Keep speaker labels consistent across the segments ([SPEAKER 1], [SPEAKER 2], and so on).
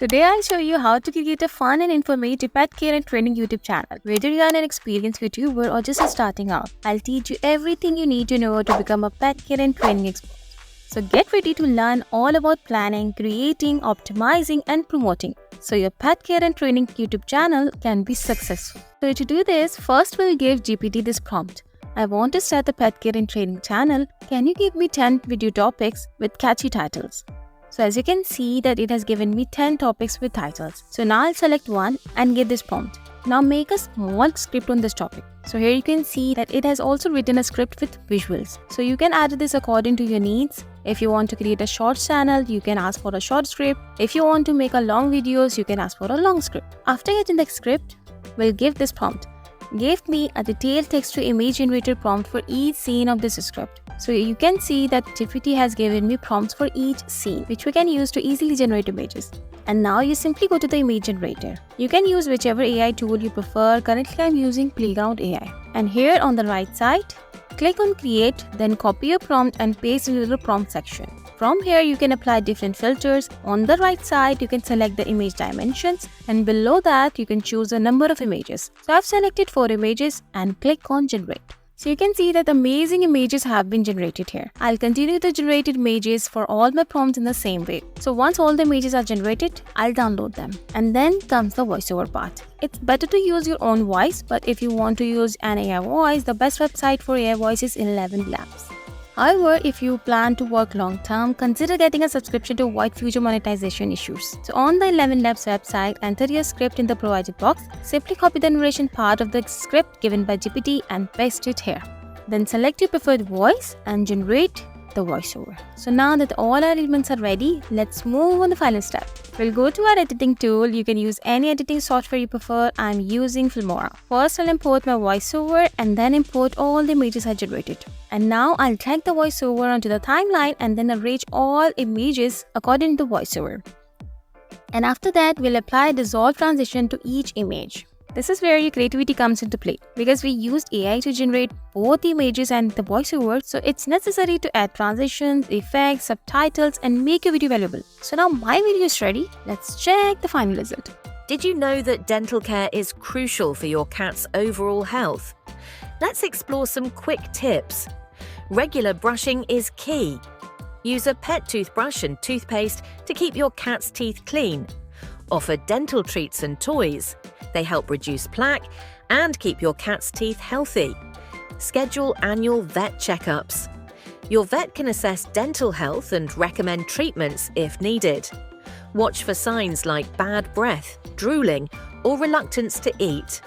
[SPEAKER 1] Today I'll show you how to create a fun and informative pet care and training YouTube channel. Whether you are an experienced YouTuber or just starting out, I'll teach you everything you need to know to become a pet care and training expert. So get ready to learn all about planning, creating, optimizing and promoting so your pet care and training YouTube channel can be successful. So to do this, first we'll give GPT this prompt. I want to start the pet care and training channel. Can you give me 10 video topics with catchy titles? So as you can see that it has given me 10 topics with titles. So now I'll select one and give this prompt. Now make a small script on this topic. So here you can see that it has also written a script with visuals. So you can add this according to your needs. If you want to create a short channel, you can ask for a short script. If you want to make a long videos, you can ask for a long script. After getting the script, we'll give this prompt. Give me a detailed text to image generator prompt for each scene of this script. So you can see that GPT has given me prompts for each scene, which we can use to easily generate images. And now you simply go to the image generator. You can use whichever AI tool you prefer. Currently I'm using Playground AI. And here on the right side, click on create, then copy your prompt and paste into the prompt section. From here, you can apply different filters. On the right side, you can select the image dimensions, and below that, you can choose a number of images. So I've selected 4 images and click on generate. So you can see that amazing images have been generated here. I'll continue to generate images for all my prompts in the same way. So once all the images are generated, I'll download them. And then comes the voiceover part. It's better to use your own voice, but if you want to use an AI voice, the best website for AI voice is 11 Labs. However, if you plan to work long-term, consider getting a subscription to avoid future monetization issues. So on the 11 Labs website, enter your script in the provided box. Simply copy the narration part of the script given by GPT and paste it here. Then select your preferred voice and generate the voiceover. So now that all our elements are ready, let's move on the final step. We'll go to our editing tool. You can use any editing software you prefer. I'm using Filmora. First, I'll import my voiceover and then import all the images I generated. And now I'll drag the voiceover onto the timeline and then arrange all images according to the voiceover. And after that, we'll apply dissolve transition to each image. This is where your creativity comes into play. Because we used AI to generate both the images and the voiceover, so it's necessary to add transitions, effects, subtitles and make your video valuable. So now my video is ready. Let's check the final result.
[SPEAKER 2] Did you know that dental care is crucial for your cat's overall health? Let's explore some quick tips. Regular brushing is key. Use a pet toothbrush and toothpaste to keep your cat's teeth clean. Offer dental treats and toys. They help reduce plaque and keep your cat's teeth healthy. Schedule annual vet checkups. Your vet can assess dental health and recommend treatments if needed. Watch for signs like bad breath, drooling, or reluctance to eat.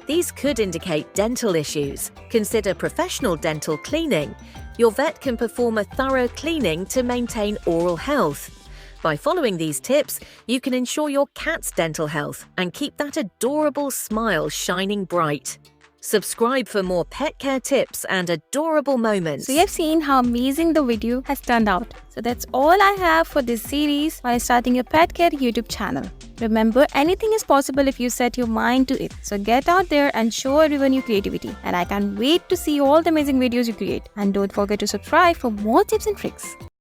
[SPEAKER 2] These could indicate dental issues. Consider professional dental cleaning. Your vet can perform a thorough cleaning to maintain oral health. By following these tips, you can ensure your cat's dental health and keep that adorable smile shining bright. Subscribe for more pet care tips and adorable moments.
[SPEAKER 1] So you have seen how amazing the video has turned out. So that's all I have for this series while starting your pet care YouTube channel. Remember, anything is possible if you set your mind to it. So get out there and show everyone your creativity. And I can't wait to see all the amazing videos you create. And don't forget to subscribe for more tips and tricks.